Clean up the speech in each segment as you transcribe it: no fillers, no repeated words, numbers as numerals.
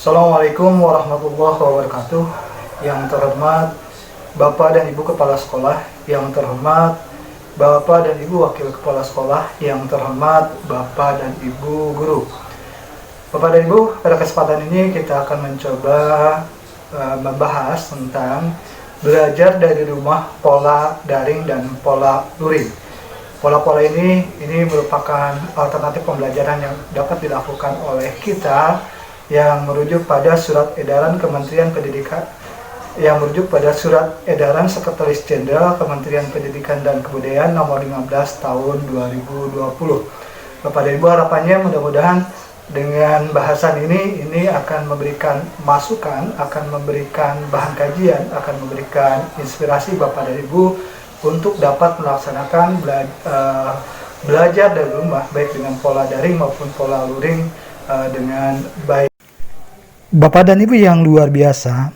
Assalamualaikum warahmatullahi wabarakatuh. Yang terhormat Bapak dan Ibu Kepala Sekolah, yang terhormat Bapak dan Ibu Wakil Kepala Sekolah, yang terhormat Bapak dan Ibu Guru. Bapak dan Ibu, pada kesempatan ini kita akan mencoba membahas tentang belajar dari rumah, pola daring dan pola luring. Pola-pola ini merupakan alternatif pembelajaran yang dapat dilakukan oleh kita yang merujuk pada surat edaran Kementerian Pendidikan Sekretaris Jenderal Kementerian Pendidikan dan Kebudayaan nomor 15 tahun 2020. Bapak dan Ibu, harapannya mudah-mudahan dengan bahasan ini akan memberikan masukan, akan memberikan bahan kajian, akan memberikan inspirasi Bapak dan Ibu untuk dapat melaksanakan belajar dari rumah, baik dengan pola daring maupun pola luring dengan baik. Bapak dan Ibu yang luar biasa,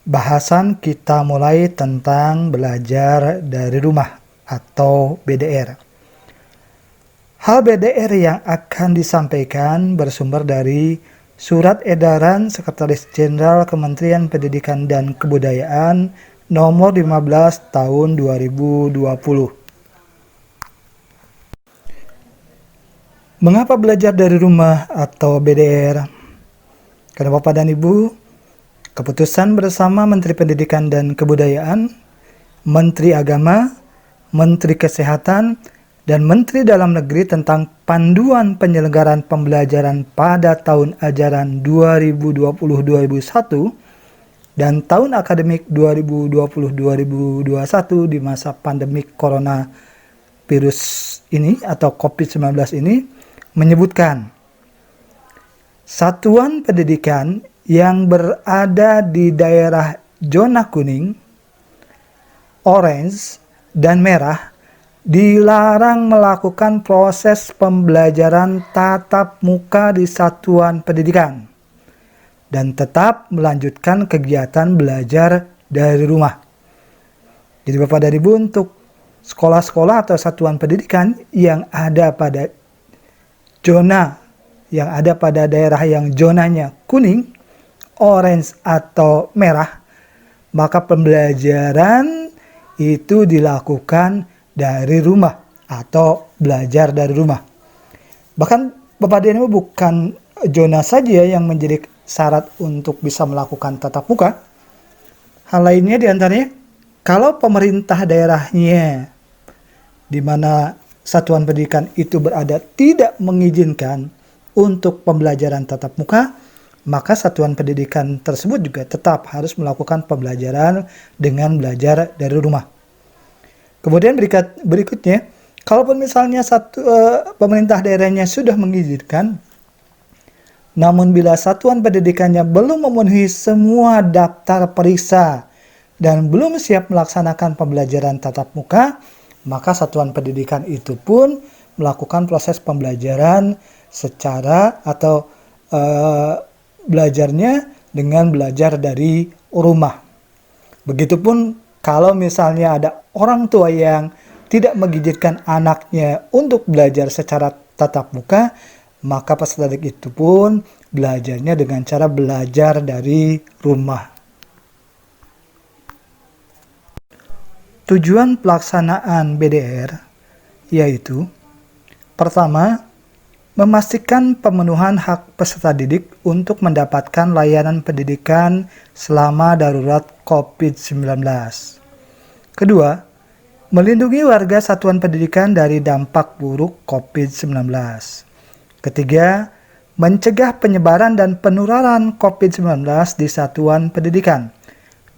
bahasan kita mulai tentang belajar dari rumah atau BDR. Hal BDR yang akan disampaikan bersumber dari Surat Edaran Sekretaris Jenderal Kementerian Pendidikan dan Kebudayaan nomor 15 tahun 2020. Mengapa belajar dari rumah atau BDR? Karena Bapak dan Ibu, keputusan bersama Menteri Pendidikan dan Kebudayaan, Menteri Agama, Menteri Kesehatan, dan Menteri Dalam Negeri tentang panduan penyelenggaraan pembelajaran pada tahun ajaran 2020-2021 dan tahun akademik 2020-2021 di masa pandemik corona virus ini atau COVID-19 ini menyebutkan satuan pendidikan yang berada di daerah zona kuning, orange, dan merah dilarang melakukan proses pembelajaran tatap muka di satuan pendidikan dan tetap melanjutkan kegiatan belajar dari rumah. Jadi Bapak dan Ibu, untuk sekolah-sekolah atau satuan pendidikan yang ada pada daerah yang zonanya kuning, orange atau merah, maka pembelajaran itu dilakukan dari rumah atau belajar dari rumah. Bahkan Bapak dan Ibu, bukan zona saja yang menjadi syarat untuk bisa melakukan tatap muka. Hal lainnya diantaranya, kalau pemerintah daerahnya di mana satuan pendidikan itu berada tidak mengizinkan untuk pembelajaran tatap muka, maka satuan pendidikan tersebut juga tetap harus melakukan pembelajaran dengan belajar dari rumah. Kemudian berikutnya, kalaupun misalnya pemerintah daerahnya sudah mengizinkan, namun bila satuan pendidikannya belum memenuhi semua daftar periksa dan belum siap melaksanakan pembelajaran tatap muka, maka satuan pendidikan itu pun melakukan proses pembelajaran secara atau belajarnya dengan belajar dari rumah. Begitupun kalau misalnya ada orang tua yang tidak mengizinkan anaknya untuk belajar secara tatap muka, maka peserta didik itu pun belajarnya dengan cara belajar dari rumah. Tujuan pelaksanaan BDR yaitu: pertama, memastikan pemenuhan hak peserta didik untuk mendapatkan layanan pendidikan selama darurat COVID-19. Kedua, melindungi warga satuan pendidikan dari dampak buruk COVID-19. Ketiga, mencegah penyebaran dan penularan COVID-19 di satuan pendidikan.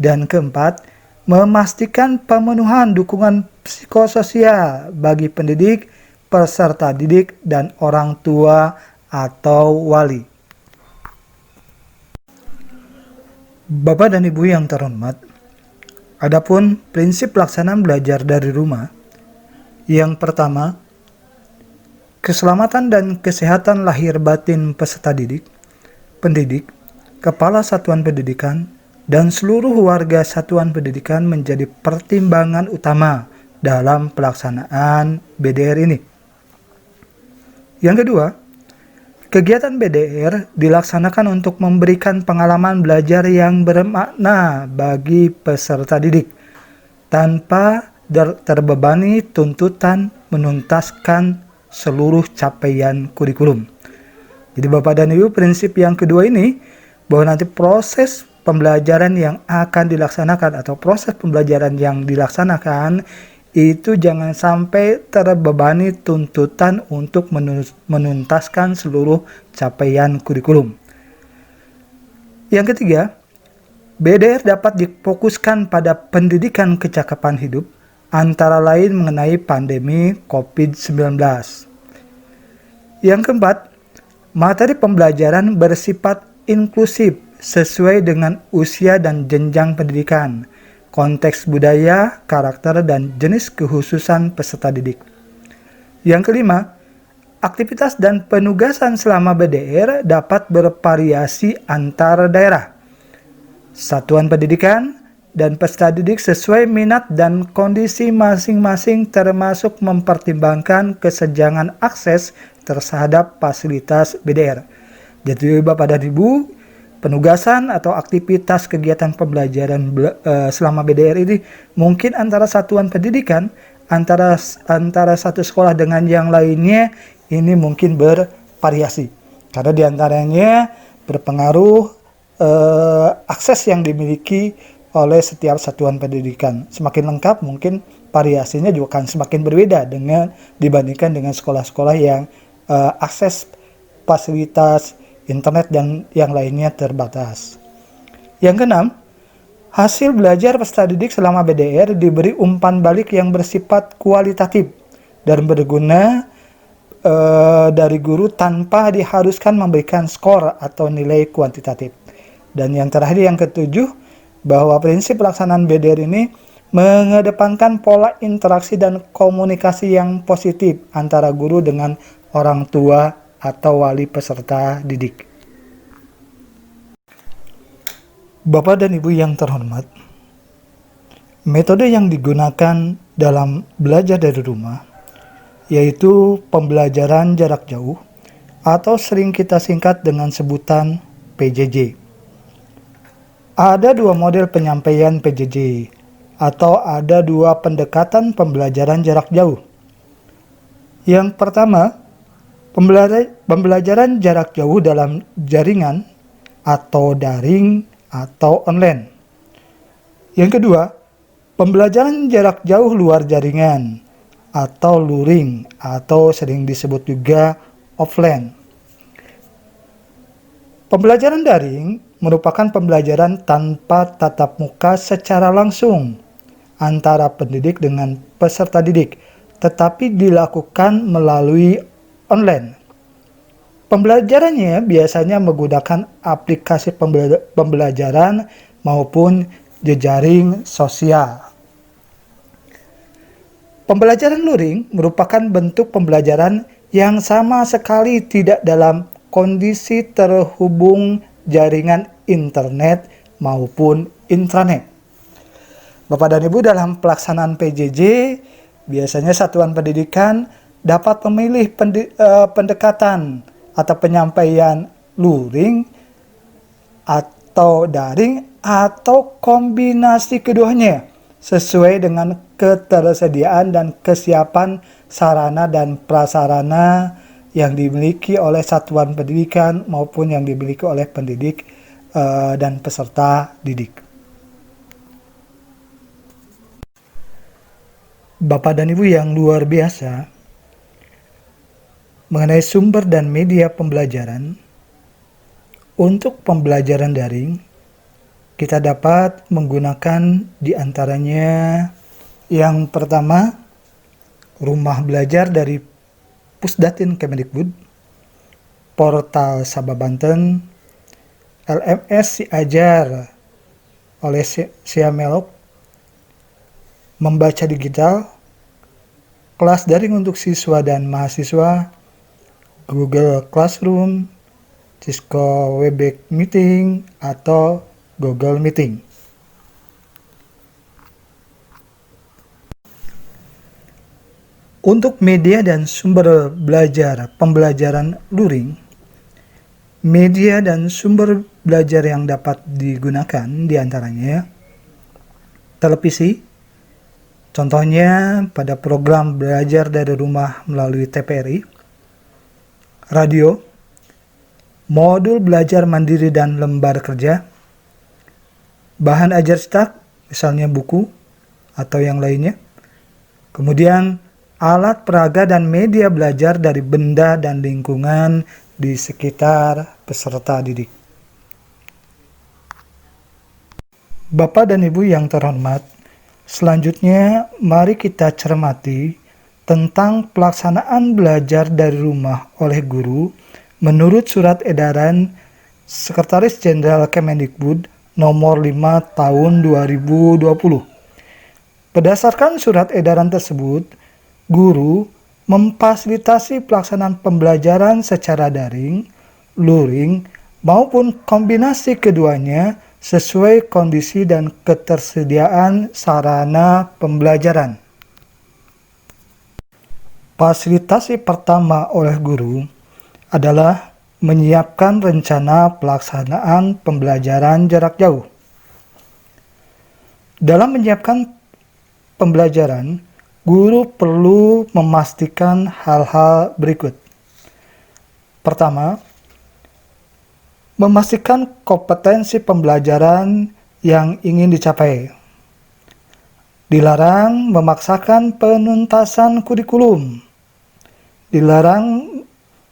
Dan keempat, memastikan pemenuhan dukungan psikososial bagi pendidik, peserta didik, dan orang tua atau wali. Bapak dan Ibu yang terhormat, adapun prinsip pelaksanaan belajar dari rumah, yang pertama, keselamatan dan kesehatan lahir batin peserta didik, pendidik, kepala satuan pendidikan, dan seluruh warga satuan pendidikan menjadi pertimbangan utama dalam pelaksanaan BDR ini. Yang kedua, Kegiatan BDR dilaksanakan untuk memberikan pengalaman belajar yang bermakna bagi peserta didik, tanpa terbebani tuntutan menuntaskan seluruh capaian kurikulum. Jadi Bapak dan Ibu, prinsip yang kedua ini, bahwa nanti proses pembelajaran yang akan dilaksanakan atau proses pembelajaran yang dilaksanakan itu jangan sampai terbebani tuntutan untuk menuntaskan seluruh capaian kurikulum. Yang ketiga, BDR dapat difokuskan pada pendidikan kecakapan hidup, antara lain mengenai pandemi COVID-19. Yang keempat, materi pembelajaran bersifat inklusif sesuai dengan usia dan jenjang pendidikan, konteks budaya, karakter, dan jenis kekhususan peserta didik. Yang kelima, aktivitas dan penugasan selama BDR dapat bervariasi antar daerah, satuan pendidikan, dan peserta didik sesuai minat dan kondisi masing-masing, termasuk mempertimbangkan kesenjangan akses terhadap fasilitas BDR. Jadi Bapak dan Ibu, penugasan atau aktivitas kegiatan pembelajaran selama BDR ini mungkin antara satuan pendidikan, antara satu sekolah dengan yang lainnya ini mungkin bervariasi. Karena diantaranya berpengaruh akses yang dimiliki oleh setiap satuan pendidikan. Semakin lengkap mungkin variasinya juga akan semakin berbeda dibandingkan dengan sekolah-sekolah yang akses fasilitas internet dan yang lainnya terbatas. Yang keenam, hasil belajar peserta didik selama BDR diberi umpan balik yang bersifat kualitatif dan berguna dari guru tanpa diharuskan memberikan skor atau nilai kuantitatif. Dan yang terakhir, yang ketujuh, bahwa prinsip pelaksanaan BDR ini mengedepankan pola interaksi dan komunikasi yang positif antara guru dengan orang tua atau wali peserta didik. Bapak dan Ibu yang terhormat, metode yang digunakan dalam belajar dari rumah yaitu pembelajaran jarak jauh atau sering kita singkat dengan sebutan PJJ. Ada dua model penyampaian PJJ atau ada dua pendekatan pembelajaran jarak jauh. Yang pertama, pembelajaran jarak jauh dalam jaringan atau daring atau online. Yang kedua, pembelajaran jarak jauh luar jaringan atau luring atau sering disebut juga offline. Pembelajaran daring merupakan pembelajaran tanpa tatap muka secara langsung antara pendidik dengan peserta didik, tetapi dilakukan melalui online. Pembelajarannya biasanya menggunakan aplikasi pembelajaran maupun jejaring sosial. Pembelajaran luring merupakan bentuk pembelajaran yang sama sekali tidak dalam kondisi terhubung jaringan internet maupun intranet. Bapak dan Ibu, dalam pelaksanaan PJJ, biasanya satuan pendidikan dapat memilih pendekatan atau penyampaian luring atau daring atau kombinasi keduanya sesuai dengan ketersediaan dan kesiapan sarana dan prasarana yang dimiliki oleh satuan pendidikan maupun yang dimiliki oleh pendidik dan peserta didik. Bapak dan Ibu yang luar biasa, mengenai sumber dan media pembelajaran, untuk pembelajaran daring, kita dapat menggunakan diantaranya yang pertama, rumah belajar dari Pusdatin Kemendikbud, portal Sabah Banten, LMS Si Ajar oleh Siamelok, membaca digital, kelas daring untuk siswa dan mahasiswa, Google Classroom, Cisco Webex Meeting, atau Google Meeting. Untuk media dan sumber belajar pembelajaran luring, Media dan sumber belajar yang dapat digunakan diantaranya televisi, contohnya pada program belajar dari rumah melalui TPRI, radio, modul belajar mandiri dan lembar kerja, bahan ajar cetak, misalnya buku atau yang lainnya, kemudian alat peraga dan media belajar dari benda dan lingkungan di sekitar peserta didik. Bapak dan Ibu yang terhormat, selanjutnya mari kita cermati tentang pelaksanaan belajar dari rumah oleh guru menurut surat edaran Sekretaris Jenderal Kemendikbud nomor 5 tahun 2020. Berdasarkan surat edaran tersebut, guru memfasilitasi pelaksanaan pembelajaran secara daring, luring, maupun kombinasi keduanya sesuai kondisi dan ketersediaan sarana pembelajaran. Fasilitasi pertama oleh guru adalah menyiapkan rencana pelaksanaan pembelajaran jarak jauh. Dalam menyiapkan pembelajaran, guru perlu memastikan hal-hal berikut. Pertama, memastikan kompetensi pembelajaran yang ingin dicapai. Dilarang memaksakan penuntasan kurikulum. Dilarang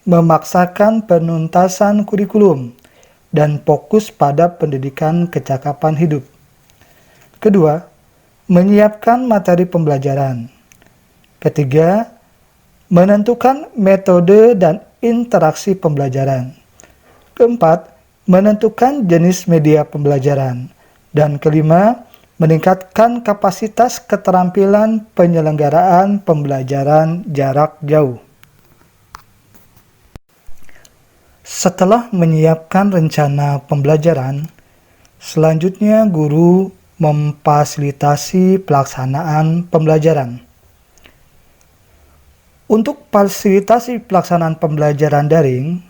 memaksakan penuntasan kurikulum dan fokus pada pendidikan kecakapan hidup. Kedua, menyiapkan materi pembelajaran. Ketiga, menentukan metode dan interaksi pembelajaran. Keempat, menentukan jenis media pembelajaran. Dan kelima, meningkatkan kapasitas keterampilan penyelenggaraan pembelajaran jarak jauh. Setelah menyiapkan rencana pembelajaran, selanjutnya guru memfasilitasi pelaksanaan pembelajaran. Untuk fasilitasi pelaksanaan pembelajaran daring,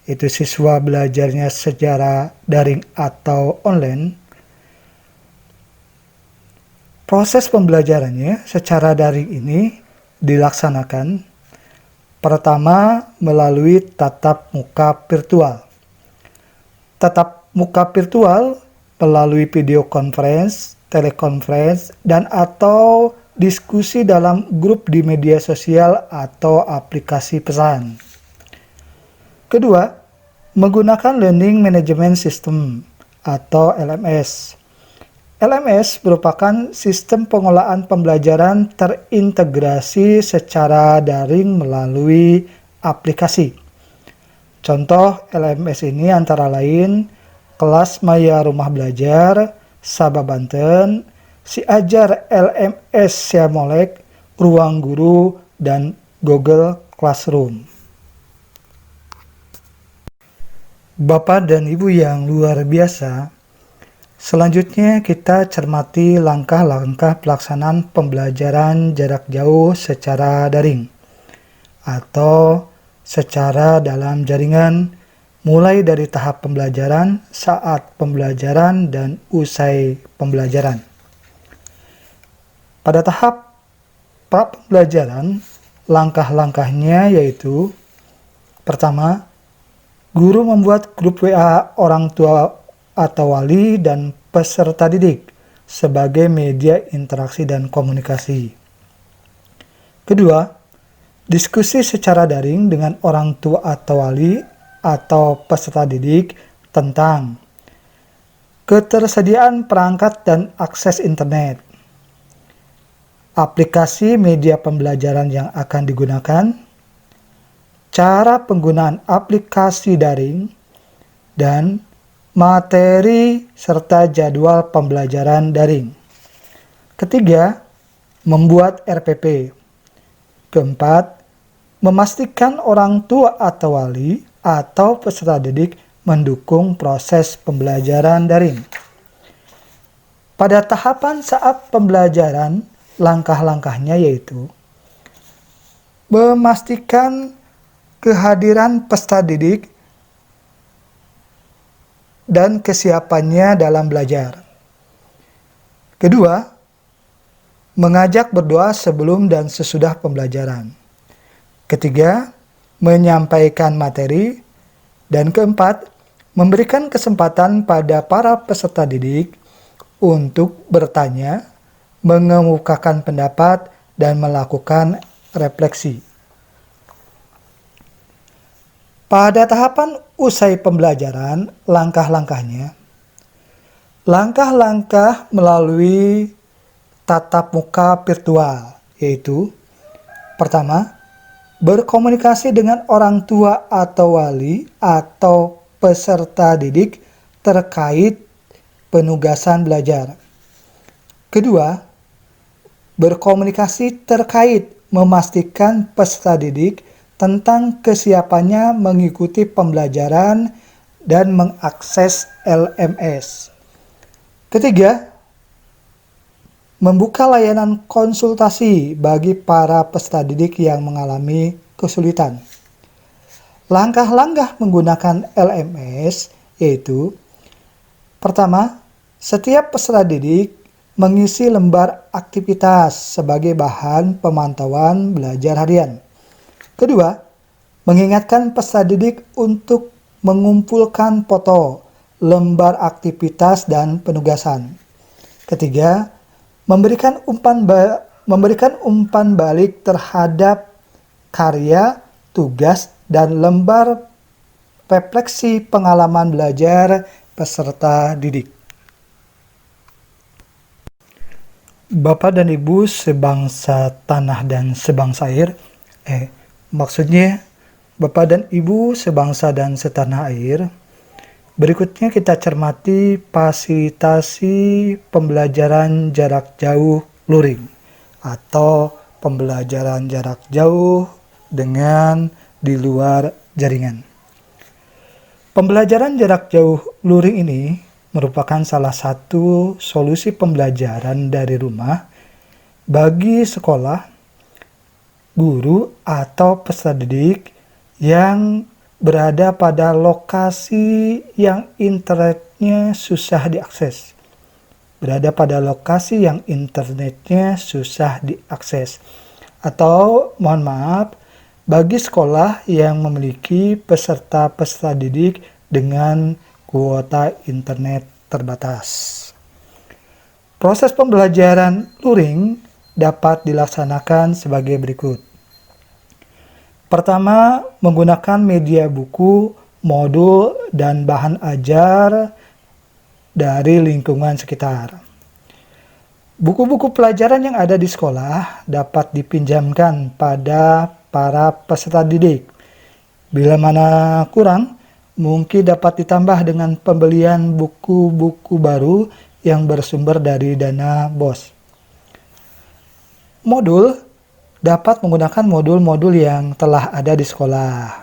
itu siswa belajarnya secara daring atau online, proses pembelajarannya secara daring ini dilaksanakan pertama melalui tatap muka virtual. Tatap muka virtual melalui video conference, teleconference, dan atau diskusi dalam grup di media sosial atau aplikasi pesan. Kedua, menggunakan Learning Management System atau LMS. LMS merupakan sistem pengolahan pembelajaran terintegrasi secara daring melalui aplikasi. Contoh LMS ini antara lain Kelas Maya Rumah Belajar, Sabah Banten, Si Ajar LMS Siamolek, Ruang Guru, dan Google Classroom. Bapak dan Ibu yang luar biasa, selanjutnya kita cermati langkah-langkah pelaksanaan pembelajaran jarak jauh secara daring atau secara dalam jaringan, mulai dari tahap pembelajaran, saat pembelajaran, dan usai pembelajaran. Pada tahap pra-pembelajaran, langkah-langkahnya yaitu: pertama, guru membuat grup WA orang tua atau wali dan peserta didik sebagai media interaksi dan komunikasi. Kedua, diskusi secara daring dengan orang tua atau wali atau peserta didik tentang ketersediaan perangkat dan akses internet, aplikasi media pembelajaran yang akan digunakan, cara penggunaan aplikasi daring, dan materi serta jadwal pembelajaran daring. Ketiga, membuat RPP. Keempat, memastikan orang tua atau wali atau peserta didik mendukung proses pembelajaran daring. Pada tahapan saat pembelajaran, langkah-langkahnya yaitu memastikan kehadiran peserta didik dan kesiapannya dalam belajar. Kedua, mengajak berdoa sebelum dan sesudah pembelajaran. Ketiga, menyampaikan materi. Dan keempat, memberikan kesempatan pada para peserta didik untuk bertanya, mengemukakan pendapat, dan melakukan refleksi. Pada tahapan usai pembelajaran, langkah-langkahnya. Langkah-langkah melalui tatap muka virtual, yaitu pertama, berkomunikasi dengan orang tua atau wali atau peserta didik terkait penugasan belajar. Kedua, berkomunikasi terkait memastikan peserta didik tentang kesiapannya mengikuti pembelajaran dan mengakses LMS. Ketiga, membuka layanan konsultasi bagi para peserta didik yang mengalami kesulitan. Langkah-langkah menggunakan LMS yaitu: pertama, setiap peserta didik mengisi lembar aktivitas sebagai bahan pemantauan belajar harian. Kedua, mengingatkan peserta didik untuk mengumpulkan foto, lembar aktivitas, dan penugasan. Ketiga, memberikan umpan balik terhadap karya, tugas, dan lembar refleksi pengalaman belajar peserta didik. Bapak dan Ibu sebangsa tanah dan sebangsa air, maksudnya Bapak dan Ibu sebangsa dan setanah air, berikutnya kita cermati fasilitasi pembelajaran jarak jauh luring atau pembelajaran jarak jauh dengan di luar jaringan. Pembelajaran jarak jauh luring ini merupakan salah satu solusi pembelajaran dari rumah bagi sekolah, guru, atau peserta didik yang berada pada lokasi yang internetnya susah diakses. Atau mohon maaf, bagi sekolah yang memiliki peserta-peserta didik dengan kuota internet terbatas. Proses pembelajaran luring dapat dilaksanakan sebagai berikut. Pertama, menggunakan media buku, modul, dan bahan ajar dari lingkungan sekitar. Buku-buku pelajaran yang ada di sekolah dapat dipinjamkan pada para peserta didik. Bila mana kurang, mungkin dapat ditambah dengan pembelian buku-buku baru yang bersumber dari dana BOS. Modul dapat menggunakan modul-modul yang telah ada di sekolah.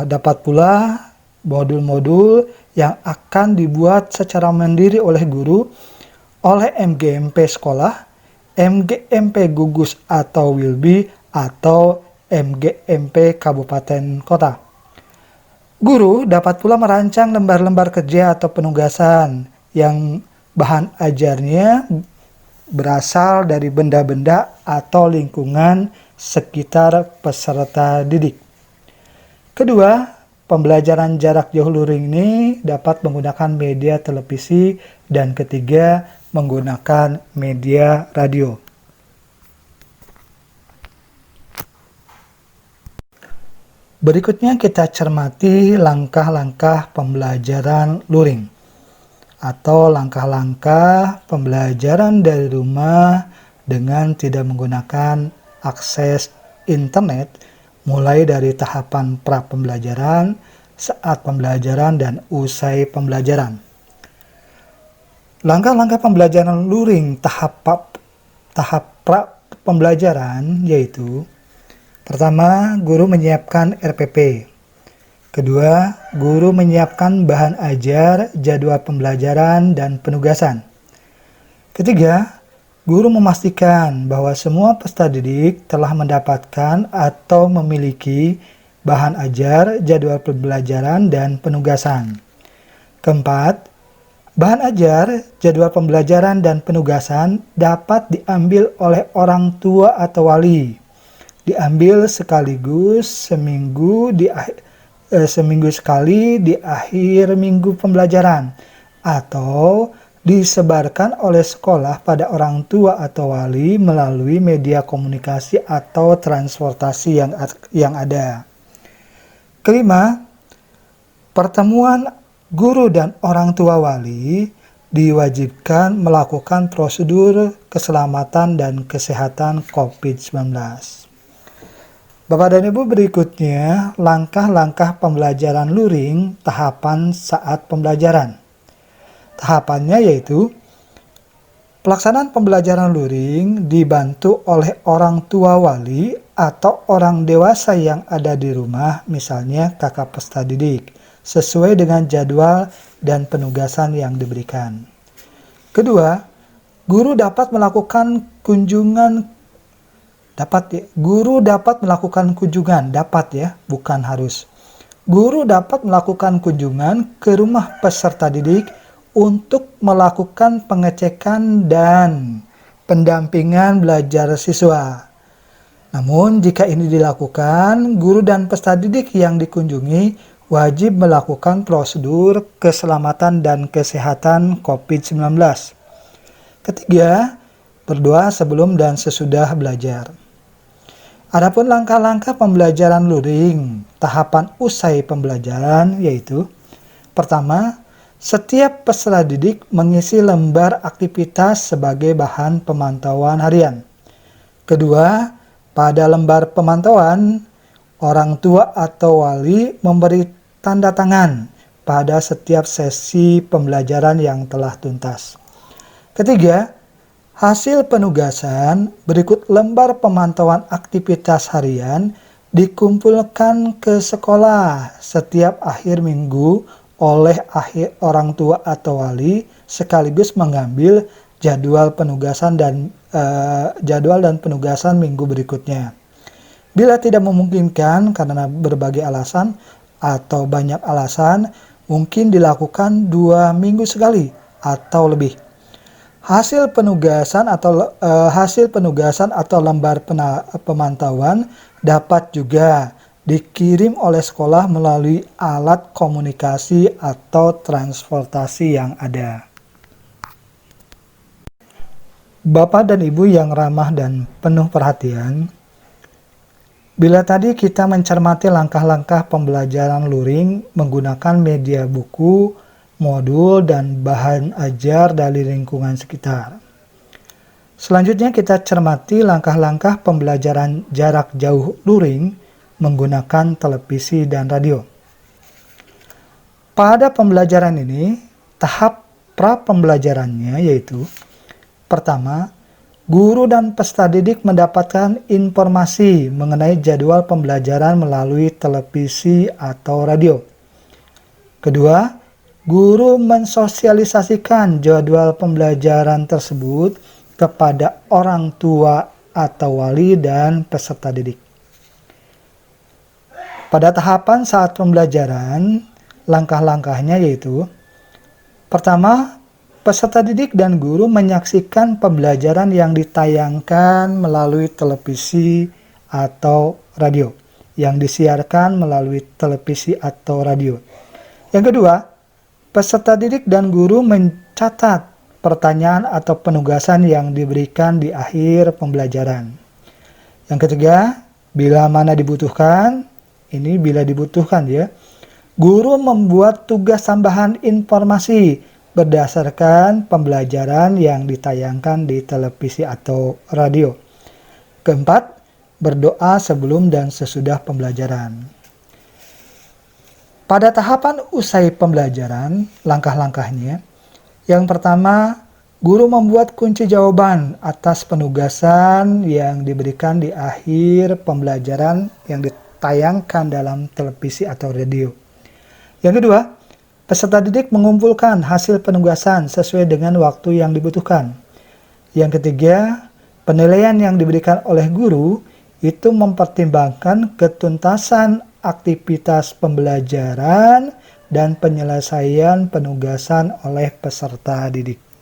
Dapat pula modul-modul yang akan dibuat secara mandiri oleh guru, oleh MGMP sekolah, MGMP gugus atau Wilby, atau MGMP kabupaten kota. Guru dapat pula merancang lembar-lembar kerja atau penugasan yang bahan ajarnya berasal dari benda-benda atau lingkungan sekitar peserta didik. Kedua, pembelajaran jarak jauh luring ini dapat menggunakan media televisi, dan ketiga, menggunakan media radio. Berikutnya kita cermati langkah-langkah pembelajaran luring atau langkah-langkah pembelajaran dari rumah dengan tidak menggunakan akses internet, mulai dari tahapan pra-pembelajaran, saat pembelajaran, dan usai pembelajaran. Langkah-langkah pembelajaran luring tahap pra-pembelajaran yaitu: pertama, guru menyiapkan RPP. Kedua, guru menyiapkan bahan ajar, jadwal pembelajaran, dan penugasan. Ketiga, guru memastikan bahwa semua peserta didik telah mendapatkan atau memiliki bahan ajar, jadwal pembelajaran, dan penugasan. Keempat, bahan ajar, jadwal pembelajaran, dan penugasan dapat diambil oleh orang tua atau wali. Diambil sekaligus seminggu sekali di akhir minggu pembelajaran, atau disebarkan oleh sekolah pada orang tua atau wali melalui media komunikasi atau transportasi yang ada. Kelima, pertemuan guru dan orang tua wali diwajibkan melakukan prosedur keselamatan dan kesehatan COVID-19. Bapak dan Ibu, berikutnya langkah-langkah pembelajaran luring tahapan saat pembelajaran. Tahapannya yaitu pelaksanaan pembelajaran luring dibantu oleh orang tua wali atau orang dewasa yang ada di rumah, misalnya kakak peserta didik, sesuai dengan jadwal dan penugasan yang diberikan. Kedua, guru dapat melakukan kunjungan bukan harus. Guru dapat melakukan kunjungan ke rumah peserta didik untuk melakukan pengecekan dan pendampingan belajar siswa. Namun, jika ini dilakukan, guru dan peserta didik yang dikunjungi wajib melakukan prosedur keselamatan dan kesehatan COVID-19. Ketiga, berdoa sebelum dan sesudah belajar. Adapun langkah-langkah pembelajaran luring tahapan usai pembelajaran yaitu: pertama, setiap peserta didik mengisi lembar aktivitas sebagai bahan pemantauan harian. Kedua, pada lembar pemantauan, orang tua atau wali memberi tanda tangan pada setiap sesi pembelajaran yang telah tuntas. Ketiga, hasil penugasan berikut lembar pemantauan aktivitas harian dikumpulkan ke sekolah setiap akhir minggu oleh orang tua atau wali, sekaligus mengambil jadwal dan penugasan minggu berikutnya. Bila tidak memungkinkan karena berbagai alasan atau banyak alasan, mungkin dilakukan 2 minggu sekali atau lebih. Hasil penugasan atau lembar pemantauan dapat juga dikirim oleh sekolah melalui alat komunikasi atau transportasi yang ada. Bapak dan Ibu yang ramah dan penuh perhatian, bila tadi kita mencermati langkah-langkah pembelajaran luring menggunakan media buku, modul, dan bahan ajar dari lingkungan sekitar. Selanjutnya kita cermati langkah-langkah pembelajaran jarak jauh luring menggunakan televisi dan radio. Pada pembelajaran ini, tahap pra-pembelajarannya yaitu: pertama, guru dan peserta didik mendapatkan informasi mengenai jadwal pembelajaran melalui televisi atau radio. Kedua, guru mensosialisasikan jadwal pembelajaran tersebut kepada orang tua atau wali dan peserta didik. Pada tahapan saat pembelajaran, langkah-langkahnya yaitu: pertama, peserta didik dan guru menyaksikan pembelajaran yang ditayangkan melalui televisi atau radio, yang disiarkan melalui televisi atau radio. Yang kedua, peserta didik dan guru mencatat pertanyaan atau penugasan yang diberikan di akhir pembelajaran. Yang ketiga, bila dibutuhkan ya, guru membuat tugas tambahan informasi berdasarkan pembelajaran yang ditayangkan di televisi atau radio. Keempat, berdoa sebelum dan sesudah pembelajaran. Pada tahapan usai pembelajaran, langkah-langkahnya: yang pertama, guru membuat kunci jawaban atas penugasan yang diberikan di akhir pembelajaran yang ditayangkan dalam televisi atau radio. Yang kedua, peserta didik mengumpulkan hasil penugasan sesuai dengan waktu yang dibutuhkan. Yang ketiga, penilaian yang diberikan oleh guru itu mempertimbangkan ketuntasan aktivitas pembelajaran dan penyelesaian penugasan oleh peserta didik.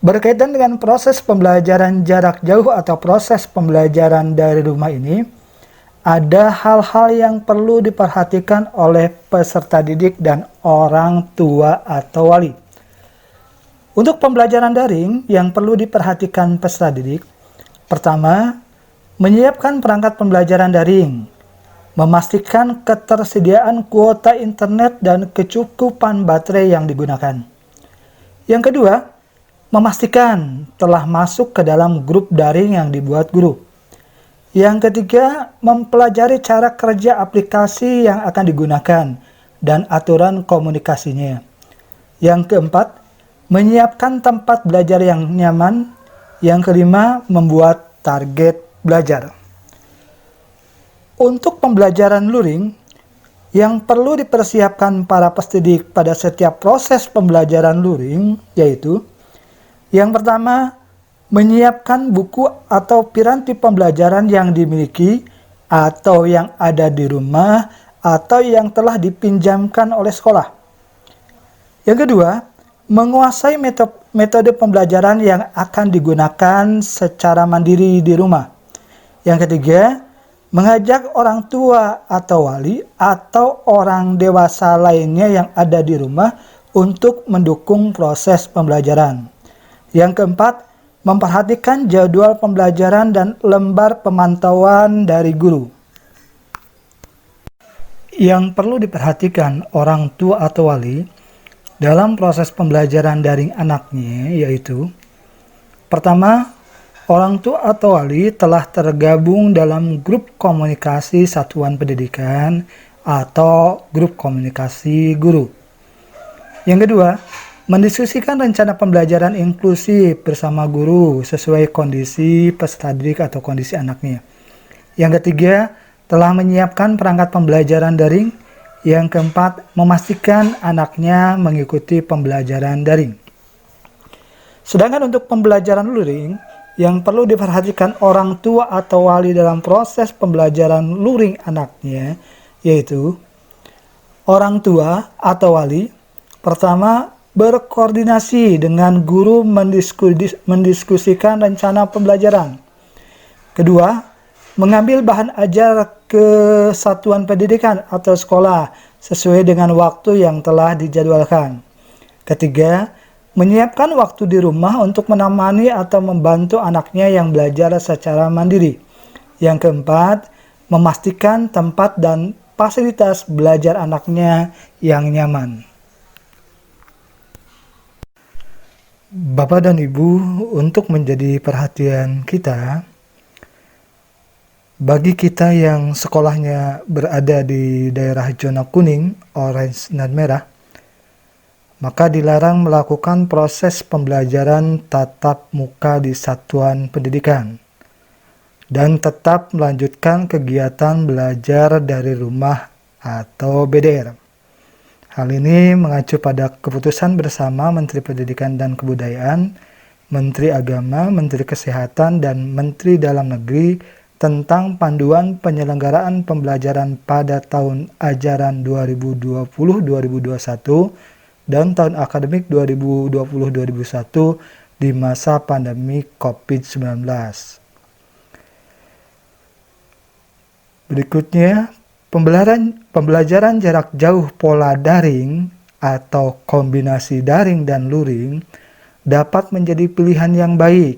Berkaitan dengan proses pembelajaran jarak jauh atau proses pembelajaran dari rumah ini, ada hal-hal yang perlu diperhatikan oleh peserta didik dan orang tua atau wali. Untuk pembelajaran daring yang perlu diperhatikan peserta didik, pertama, menyiapkan perangkat pembelajaran daring, memastikan ketersediaan kuota internet dan kecukupan baterai yang digunakan. Yang kedua, memastikan telah masuk ke dalam grup daring yang dibuat guru. Yang ketiga, mempelajari cara kerja aplikasi yang akan digunakan dan aturan komunikasinya. Yang keempat, menyiapkan tempat belajar yang nyaman. Yang kelima, membuat target belajar. Untuk pembelajaran luring, yang perlu dipersiapkan para pendidik pada setiap proses pembelajaran luring yaitu yang pertama, menyiapkan buku atau piranti pembelajaran yang dimiliki atau yang ada di rumah atau yang telah dipinjamkan oleh sekolah. Yang kedua, menguasai metode pembelajaran yang akan digunakan secara mandiri di rumah. Yang ketiga, mengajak orang tua atau wali atau orang dewasa lainnya yang ada di rumah untuk mendukung proses pembelajaran. Yang keempat, memperhatikan jadwal pembelajaran dan lembar pemantauan dari guru. Yang perlu diperhatikan orang tua atau wali dalam proses pembelajaran daring anaknya yaitu, pertama, orang tua atau wali telah tergabung dalam grup komunikasi satuan pendidikan atau grup komunikasi guru. Yang kedua, mendiskusikan rencana pembelajaran inklusif bersama guru sesuai kondisi peserta didik atau kondisi anaknya. Yang ketiga, telah menyiapkan perangkat pembelajaran daring. Yang keempat, memastikan anaknya mengikuti pembelajaran daring. Sedangkan untuk pembelajaran luring, yang perlu diperhatikan orang tua atau wali dalam proses pembelajaran luring anaknya, yaitu orang tua atau wali, pertama, berkoordinasi dengan guru mendiskusikan rencana pembelajaran. Kedua, mengambil bahan ajar ke satuan pendidikan atau sekolah sesuai dengan waktu yang telah dijadwalkan. Ketiga, menyiapkan waktu di rumah untuk menemani atau membantu anaknya yang belajar secara mandiri. Yang keempat, memastikan tempat dan fasilitas belajar anaknya yang nyaman. Bapak dan Ibu, untuk menjadi perhatian kita, bagi kita yang sekolahnya berada di daerah zona kuning, orange, dan merah, maka dilarang melakukan proses pembelajaran tatap muka di satuan pendidikan dan tetap melanjutkan kegiatan belajar dari rumah atau BDR. Hal ini mengacu pada keputusan bersama Menteri Pendidikan dan Kebudayaan, Menteri Agama, Menteri Kesehatan, dan Menteri Dalam Negeri tentang panduan penyelenggaraan pembelajaran pada tahun ajaran 2020-2021 dan tahun akademik 2020-2021 di masa pandemi COVID-19. Berikutnya, pembelajaran jarak jauh pola daring atau kombinasi daring dan luring dapat menjadi pilihan yang baik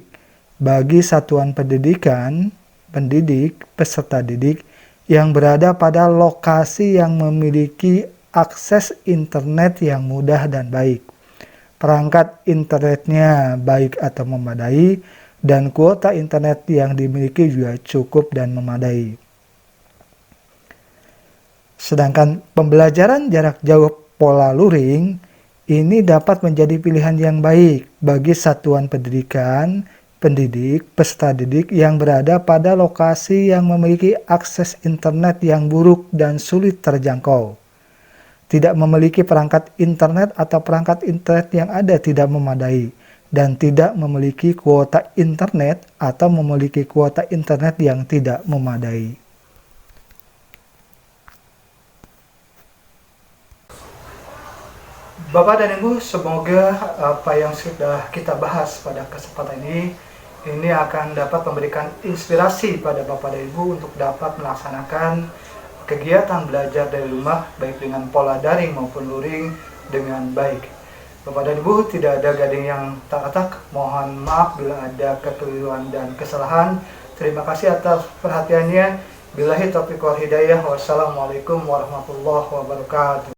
bagi satuan pendidikan, pendidik, peserta didik yang berada pada lokasi yang memiliki akses internet yang mudah dan baik, perangkat internetnya baik atau memadai, dan kuota internet yang dimiliki juga cukup dan memadai. Sedangkan pembelajaran jarak jauh pola luring ini dapat menjadi pilihan yang baik bagi satuan pendidikan, pendidik, peserta didik yang berada pada lokasi yang memiliki akses internet yang buruk dan sulit terjangkau, tidak memiliki perangkat internet atau perangkat internet yang ada tidak memadai, dan tidak memiliki kuota internet atau memiliki kuota internet yang tidak memadai. Bapak dan Ibu, semoga apa yang sudah kita bahas pada kesempatan ini akan dapat memberikan inspirasi pada Bapak dan Ibu untuk dapat melaksanakan kegiatan belajar dari rumah baik dengan pola daring maupun luring dengan baik. Bapak dan Ibu, tidak ada gading yang tak retak. Mohon maaf bila ada kekeliruan dan kesalahan. Terima kasih atas perhatiannya. Billahi taufiq wal hidayah. Wassalamualaikum warahmatullahi wabarakatuh.